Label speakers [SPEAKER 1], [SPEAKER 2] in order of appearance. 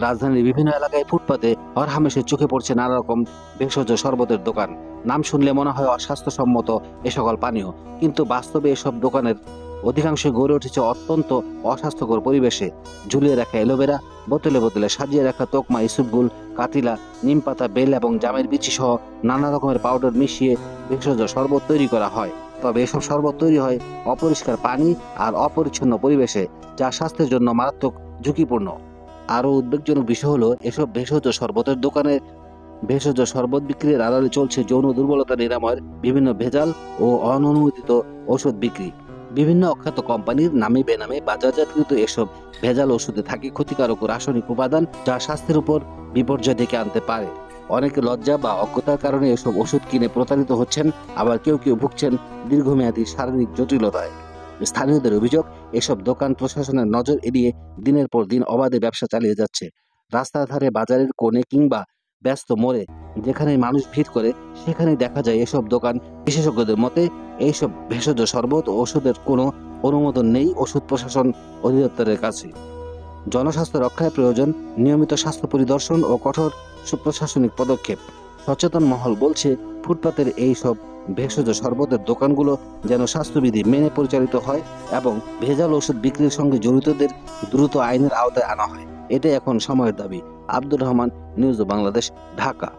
[SPEAKER 1] রাজধানীর বিভিন্ন এলাকায় ফুটপাতে হরহামেশে চোখে পড়ছে নানা রকম ভেষজ শরবতের দোকান। নাম শুনলে মনে হয় অস্বাস্থ্যসম্মত এ সকল পানীয়, কিন্তু বাস্তবে এসব দোকানের অধিকাংশ গড়ে উঠেছে অত্যন্ত অস্বাস্থ্যকর পরিবেশে। ঝুলিয়ে রাখা এলোভেরা, বোতলে বোতলে সাজিয়ে রাখা তোকমা, ইসুপগুল, কাতিলা, নিমপাতা, বেল এবং জামের বিচি সহ নানা রকমের পাউডার মিশিয়ে ভেষজ শরবত তৈরি করা হয়। তবে এসব শরবত তৈরি হয় অপরিষ্কার পানি আর অপরিচ্ছন্ন পরিবেশে, যা স্বাস্থ্যের জন্য মারাত্মক ঝুঁকিপূর্ণ। আরও উদ্বেগজনক বিষয় হলো, এসব ভেষজ শরবতের দোকানে ভেষজ শরবত বিক্রির আড়ালে চলছে যৌন দুর্বলতা নিরাময়ের বিভিন্ন ভেজাল ও অননুমোদিত ওষুধ বিক্রি। বিভিন্ন অখ্যাত কোম্পানির নামে বেনামে বাজারজাতকৃত এসব ভেজাল ওষুধে থাকে ক্ষতিকারক ও রাসায়নিক উপাদান, যা স্বাস্থ্যের উপর বিপর্যয় ডেকে আনতে পারে। অনেকে লজ্জা বা অজ্ঞতার কারণে এসব ওষুধ কিনে প্রতারিত হচ্ছেন, আবার কেউ কেউ ভুগছেন দীর্ঘমেয়াদী শারীরিক জটিলতায়। স্থানীয়দের অভিযোগ, এসব দোকান প্রশাসনের নজর এড়িয়ে দিনের পর দিন অবাধে ব্যবসা চালিয়ে যাচ্ছে। রাস্তার ধারে, বাজারের কোণে কিংবা ব্যস্ত মোড়ে যেখানে মানুষ ভিড় করে, সেখানেই দেখা যায় এসব দোকান। বিশেষজ্ঞদের মতে, এইসব ভেষজ শরবত ও ওষুধের কোনো অনুমোদন নেই ওষুধ প্রশাসন অধিদপ্তরের কাছে। জনস্বাস্থ্য রক্ষায় প্রয়োজন নিয়মিত স্বাস্থ্য পরিদর্শন ও কঠোর সুপ্রশাসনিক পদক্ষেপ। সচেতন মহল বলছে, ফুটপাতের এই সব ভেষজ শরবতের দোকানগুলো যেন স্বাস্থ্যবিধি মেনে পরিচালিত হয় এবং ভেজাল ওষুধ বিক্রির সঙ্গে জড়িতদের দ্রুত আইনের আওতায় আনা হয়। এটাই এখন সময়ের দাবি। আব্দুর রহমান, নিউজ বাংলাদেশ, ঢাকা।